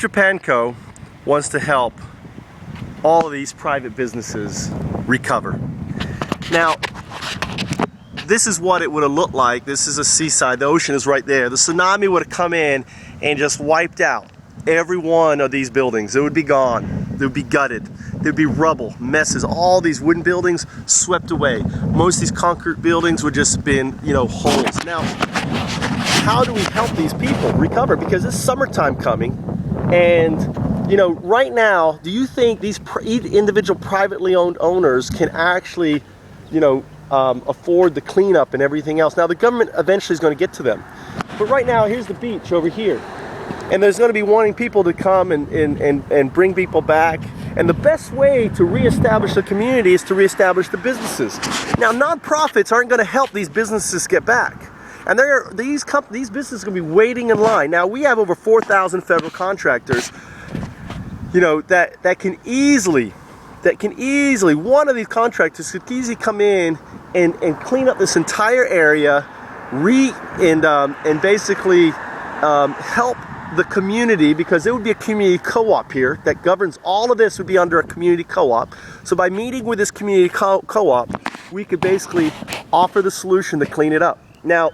Helpjapanco wants to help all of these private businesses recover. Now, this is what it would have looked like. This is a seaside. The ocean is right there. The tsunami would have come in and just wiped out every one of these buildings. It would be gone. They would be gutted. There'd be rubble, messes. All these wooden buildings swept away. Most of these concrete buildings would just been, holes. Now, how do we help these people recover? Because it's summertime coming, and right now, do you think these individual privately owned owners can actually, afford the cleanup and everything else? Now, the government eventually is going to get to them. But right now, here's the beach over here. And there's going to be wanting people to come and bring people back. And the best way to reestablish the community is to reestablish the businesses. Now, nonprofits aren't going to help these businesses get back. And these businesses are going to be waiting in line. Now, we have over 4,000 federal contractors, that can easily, one of these contractors could easily come in and clean up this entire area, and basically help the community, because there would be a community co-op here that governs all of this. Would be under a community co-op. So by meeting with this community co-op, we could basically offer the solution to clean it up. Now,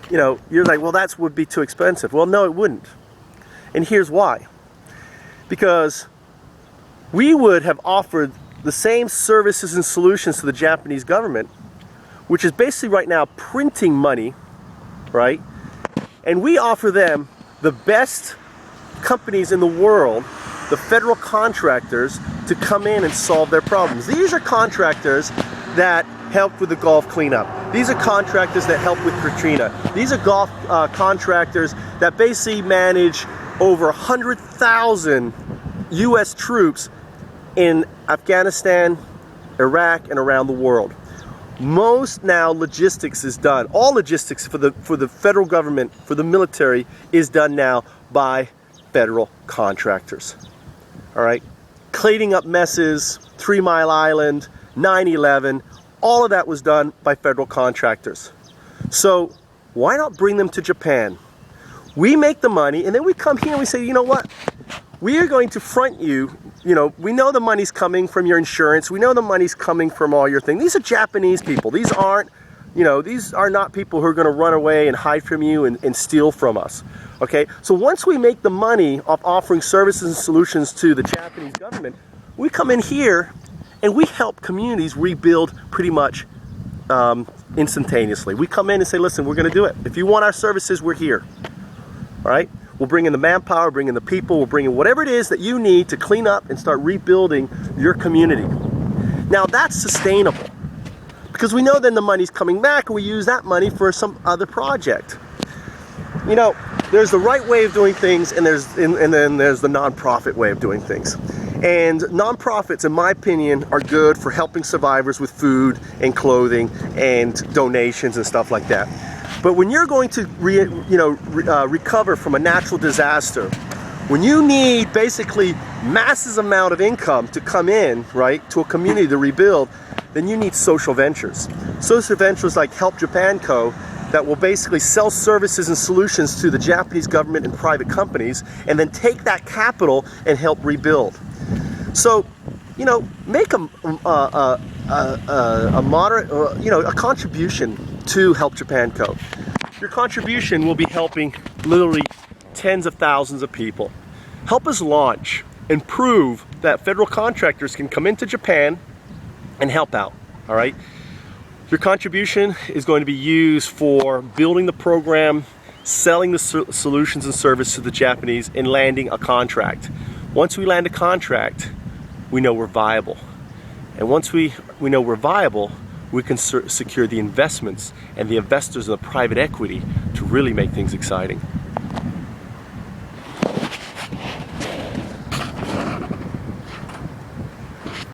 you're like, well, that would be too expensive. Well, no, it wouldn't. And here's why. Because we would have offered the same services and solutions to the Japanese government, which is basically right now printing money, right? And we offer them the best companies in the world, the federal contractors, to come in and solve their problems. These are contractors that helped with the Gulf cleanup. These are contractors that helped with Katrina. These are Gulf contractors that basically manage over 100,000 U.S. troops in Afghanistan, Iraq, and around the world. Most now logistics is done. All logistics for the federal government, for the military, is done now by federal contractors. All right, cleaning up messes, 3 Mile Island, 9/11, all of that was done by federal contractors. So why not bring them to Japan? We make the money, and then we come here and we say, you know what? We are going to front you. We know the money's coming from your insurance. We know the money's coming from all your things. These are Japanese people. These aren't, these are not people who are going to run away and hide from you and steal from us. Okay? So once we make the money off offering services and solutions to the Japanese government, we come in here and we help communities rebuild pretty much instantaneously. We come in and say, listen, we're going to do it. If you want our services, we're here. All right? We'll bring in the manpower, bring in the people, we'll bring in whatever it is that you need to clean up and start rebuilding your community. Now that's sustainable, because we know then the money's coming back and we use that money for some other project. There's the right way of doing things, and then there's the nonprofit way of doing things. And nonprofits, in my opinion, are good for helping survivors with food and clothing and donations and stuff like that. But when you're going to recover from a natural disaster, when you need basically massive amount of income to come in, right, to a community to rebuild, then you need social ventures. Social ventures like Helpjapanco that will basically sell services and solutions to the Japanese government and private companies, and then take that capital and help rebuild. So, make a moderate, a contribution to Helpjapanco. Your contribution will be helping literally tens of thousands of people. Help us launch and prove that federal contractors can come into Japan and help out. All right. Your contribution is going to be used for building the program, selling the solutions and service to the Japanese, and landing a contract. Once we land a contract, we know we're viable. And once we know we're viable, we can secure the investments and the investors and the private equity to really make things exciting.